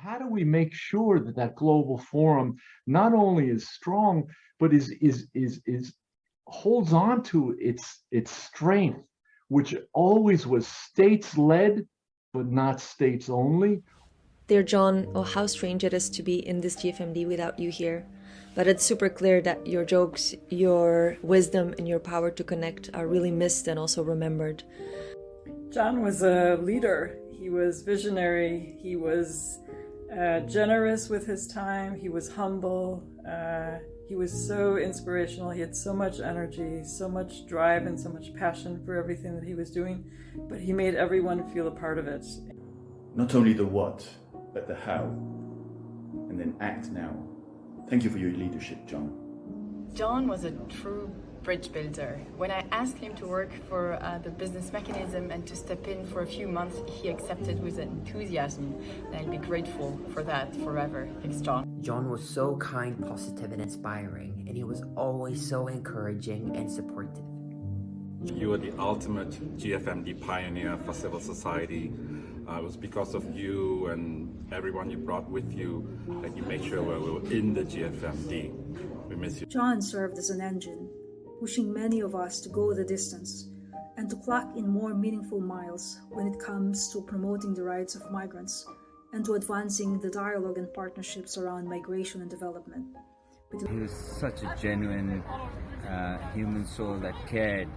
How do we make sure that that global forum not only is strong, but is holds on to its strength, which always was states led, but not states only? Dear John, oh, how strange it is to be in this GFMD without you here. But it's super clear that your jokes, your wisdom, and your power to connect are really missed and also remembered. John was a leader. He was visionary. He was generous with his time. He was humble. He was so inspirational. He had so much energy, so much drive, and so much passion for everything that he was doing. But he made everyone feel a part of it. Not only the what, but the how. And then act now. Thank you for your leadership, John. John was a true bridge builder. When I asked him to work for the business mechanism and to step in for a few months, he accepted with enthusiasm, and I'll be grateful for that forever. Thanks, John. John was so kind, positive, and inspiring, and he was always so encouraging and supportive. You were the ultimate GFMD pioneer for civil society. It was because of you and everyone you brought with you that you made sure we were in the GFMD. We miss you. John served as an engine, pushing many of us to go the distance and to clock in more meaningful miles when it comes to promoting the rights of migrants and to advancing the dialogue and partnerships around migration and development. He was such a genuine human soul that cared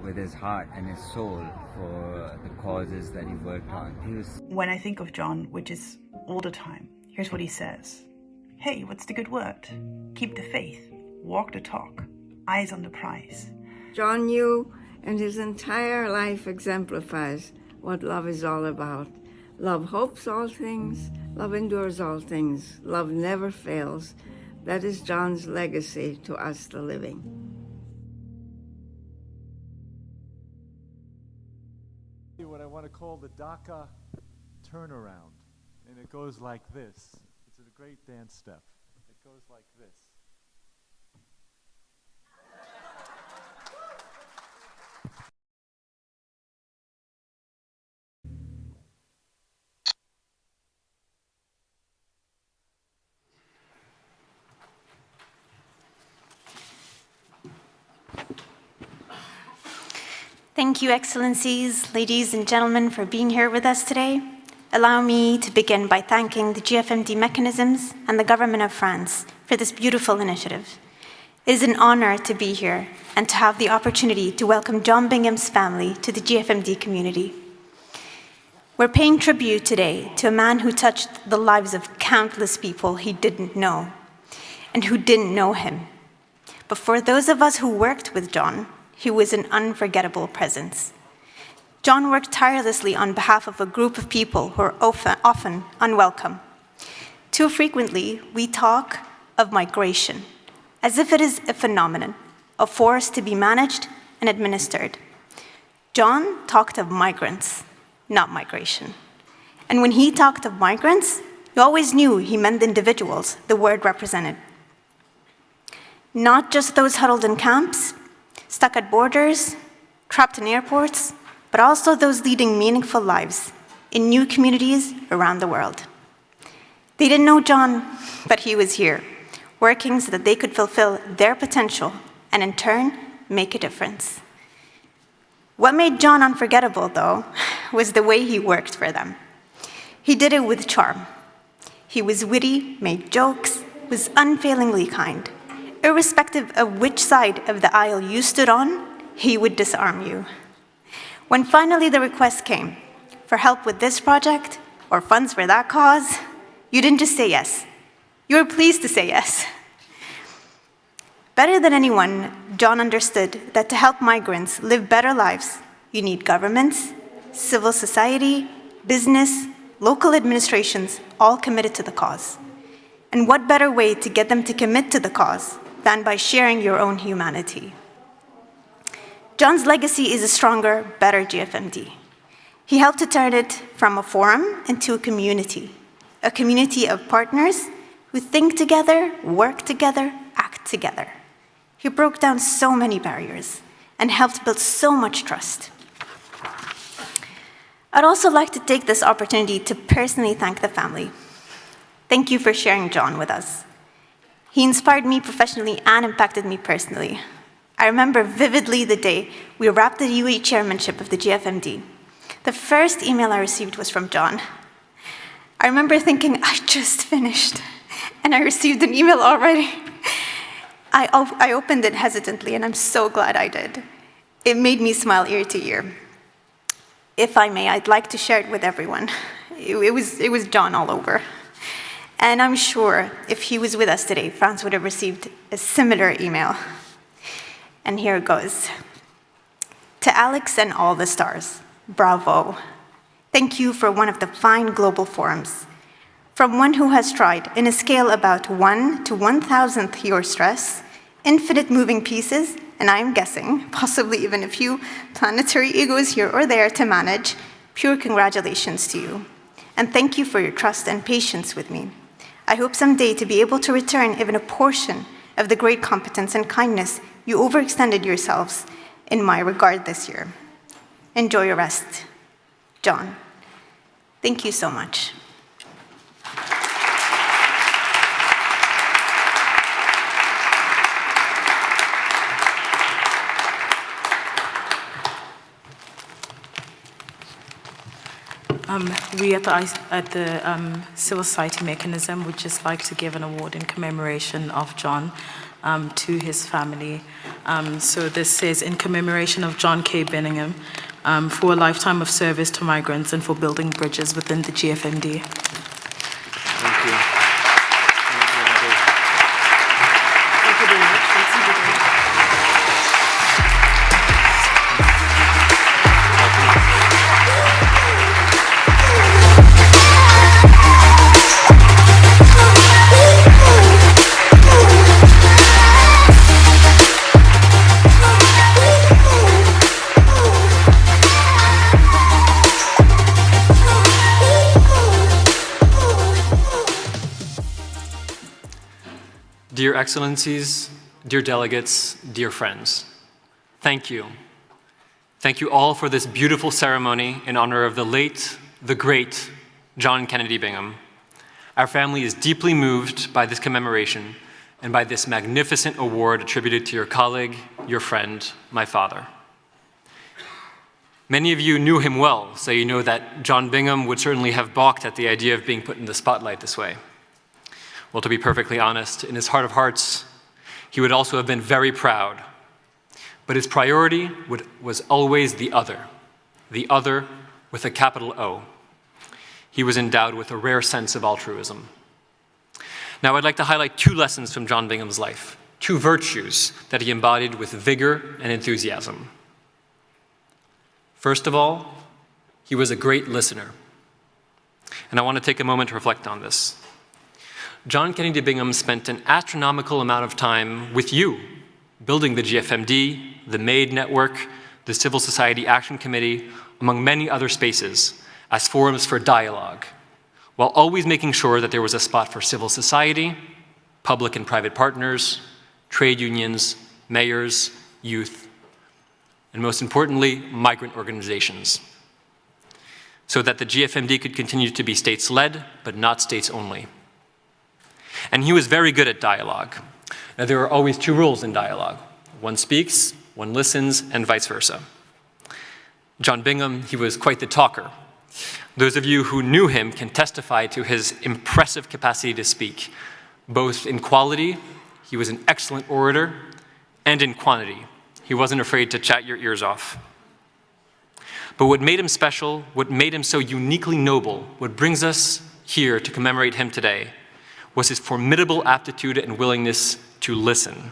with his heart and his soul for the causes that he worked on. When I think of John, which is all the time, here's what he says. Hey, what's the good word? Keep the faith, walk the talk, eyes on the prize. John knew, and his entire life exemplifies what love is all about. Love hopes all things, love endures all things, love never fails. That is John's legacy to us, the living. What I want to call the DACA turnaround, and it goes like this. It's a great dance step. It goes like this. Thank you, Excellencies, ladies and gentlemen, for being here with us today. Allow me to begin by thanking the GFMD mechanisms and the government of France for this beautiful initiative. It is an honor to be here and to have the opportunity to welcome John Bingham's family to the GFMD community. We're paying tribute today to a man who touched the lives of countless people he didn't know and who didn't know him. But for those of us who worked with John, he was an unforgettable presence. John worked tirelessly on behalf of a group of people who are often unwelcome. Too frequently, we talk of migration as if it is a phenomenon, a force to be managed and administered. John talked of migrants, not migration. And when he talked of migrants, you always knew he meant the individuals the word represented. Not just those huddled in camps, stuck at borders, trapped in airports, but also those leading meaningful lives in new communities around the world. They didn't know John, but he was here, working so that they could fulfill their potential and in turn, make a difference. What made John unforgettable, though, was the way he worked for them. He did it with charm. He was witty, made jokes, was unfailingly kind. Irrespective of which side of the aisle you stood on, he would disarm you. When finally the request came for help with this project or funds for that cause, you didn't just say yes. You were pleased to say yes. Better than anyone, John understood that to help migrants live better lives, you need governments, civil society, business, local administrations, all committed to the cause. And what better way to get them to commit to the cause than by sharing your own humanity? John's legacy is a stronger, better GFMD. He helped to turn it from a forum into a community of partners who think together, work together, act together. He broke down so many barriers and helped build so much trust. I'd also like to take this opportunity to personally thank the family. Thank you for sharing John with us. He inspired me professionally and impacted me personally. I remember vividly the day we wrapped the UAE chairmanship of the GFMD. The first email I received was from John. I remember thinking, I just finished, and I received an email already. I opened it hesitantly, and I'm so glad I did. It made me smile ear to ear. If I may, I'd like to share it with everyone. It was John all over. And I'm sure if he was with us today, France would have received a similar email. And here it goes. To Alex and all the stars, bravo. Thank you for one of the fine global forums. From one who has tried, in a scale about 1 to 1,000th your stress, infinite moving pieces, and I'm guessing, possibly even a few planetary egos here or there to manage, pure congratulations to you. And thank you for your trust and patience with me. I hope someday to be able to return even a portion of the great competence and kindness you overextended yourselves in my regard this year. Enjoy your rest. John, thank you so much. We at the Civil Society Mechanism would just like to give an award in commemoration of John to his family. So this says, in commemoration of John K. Bingham, for a lifetime of service to migrants and for building bridges within the GFMD. Thank you. Thank you very much. Dear Excellencies, dear delegates, dear friends, thank you. Thank you all for this beautiful ceremony in honor of the late, the great John Kennedy Bingham. Our family is deeply moved by this commemoration and by this magnificent award attributed to your colleague, your friend, my father. Many of you knew him well, so you know that John Bingham would certainly have balked at the idea of being put in the spotlight this way. Well, to be perfectly honest, in his heart of hearts, he would also have been very proud. But his priority was always the other with a capital O. He was endowed with a rare sense of altruism. Now, I'd like to highlight two lessons from John Bingham's life, two virtues that he embodied with vigor and enthusiasm. First of all, he was a great listener. And I want to take a moment to reflect on this. John Kennedy Bingham spent an astronomical amount of time with you, building the GFMD, the MAID network, the Civil Society Action Committee, among many other spaces, as forums for dialogue, while always making sure that there was a spot for civil society, public and private partners, trade unions, mayors, youth, and most importantly, migrant organizations, so that the GFMD could continue to be states-led, but not states-only. And he was very good at dialogue. Now, there are always two rules in dialogue. One speaks, one listens, and vice versa. John Bingham, he was quite the talker. Those of you who knew him can testify to his impressive capacity to speak, both in quality, he was an excellent orator, and in quantity. He wasn't afraid to chat your ears off. But what made him special, what made him so uniquely noble, what brings us here to commemorate him today, was his formidable aptitude and willingness to listen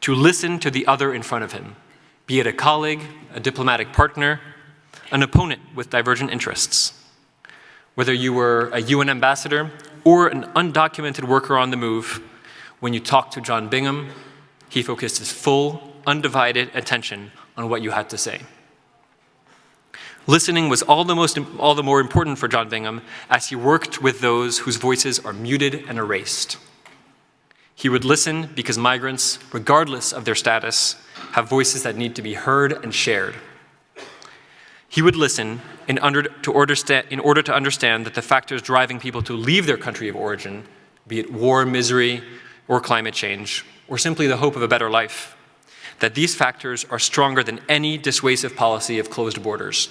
to the other in front of him, be it a colleague, a diplomatic partner, an opponent with divergent interests. Whether you were a UN ambassador or an undocumented worker on the move, when you talked to John Bingham, he focused his full, undivided attention on what you had to say. Listening was all the more important for John Bingham as he worked with those whose voices are muted and erased. He would listen because migrants, regardless of their status, have voices that need to be heard and shared. He would listen in order to understand that the factors driving people to leave their country of origin, be it war, misery, or climate change, or simply the hope of a better life, that these factors are stronger than any dissuasive policy of closed borders.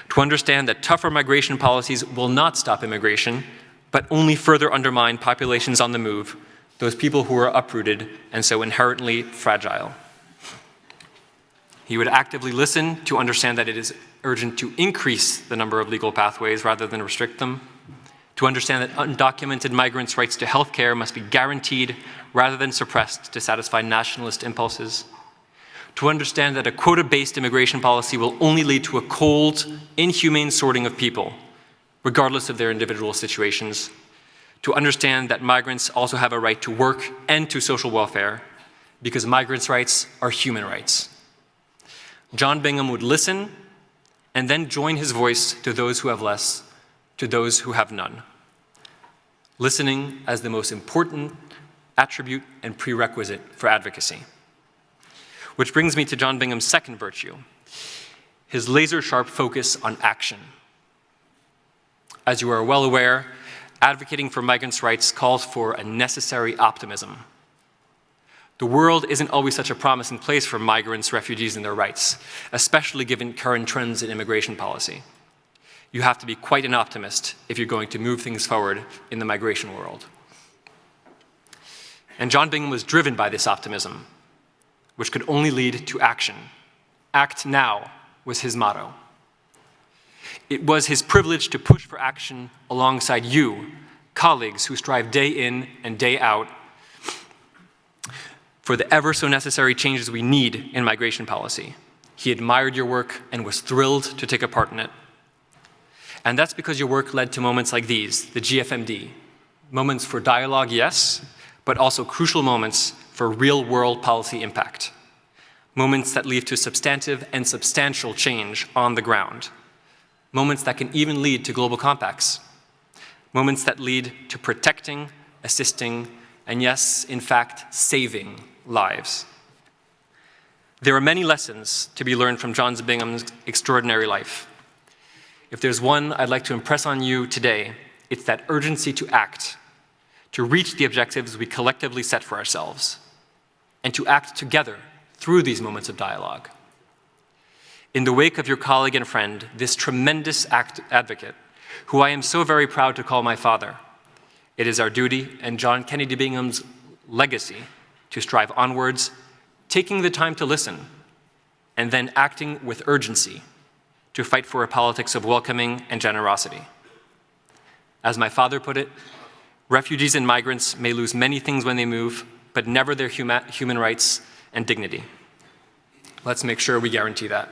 To understand that tougher migration policies will not stop immigration, but only further undermine populations on the move, those people who are uprooted and so inherently fragile. He would actively listen to understand that it is urgent to increase the number of legal pathways rather than restrict them, to understand that undocumented migrants' rights to health care must be guaranteed rather than suppressed to satisfy nationalist impulses, to understand that a quota-based immigration policy will only lead to a cold, inhumane sorting of people, regardless of their individual situations, to understand that migrants also have a right to work and to social welfare, because migrants' rights are human rights. John Bingham would listen and then join his voice to those who have less, to those who have none. Listening as the most important attribute and prerequisite for advocacy. Which brings me to John Bingham's second virtue, his laser-sharp focus on action. As you are well aware, advocating for migrants' rights calls for a necessary optimism. The world isn't always such a promising place for migrants, refugees, and their rights, especially given current trends in immigration policy. You have to be quite an optimist if you're going to move things forward in the migration world. And John Bingham was driven by this optimism, which could only lead to action. Act now was his motto. It was his privilege to push for action alongside you, colleagues who strive day in and day out for the ever so necessary changes we need in migration policy. He admired your work and was thrilled to take a part in it. And that's because your work led to moments like these, the GFMD. Moments for dialogue, yes, but also crucial moments for real-world policy impact. Moments that lead to substantive and substantial change on the ground. Moments that can even lead to global compacts. Moments that lead to protecting, assisting, and yes, in fact, saving lives. There are many lessons to be learned from John Bingham's extraordinary life. If there's one I'd like to impress on you today, it's that urgency to act, to reach the objectives we collectively set for ourselves, and to act together through these moments of dialogue. In the wake of your colleague and friend, this tremendous advocate, who I am so very proud to call my father, it is our duty and John Kennedy Bingham's legacy to strive onwards, taking the time to listen, and then acting with urgency to fight for a politics of welcoming and generosity. As my father put it, refugees and migrants may lose many things when they move, but never their human rights and dignity. Let's make sure we guarantee that.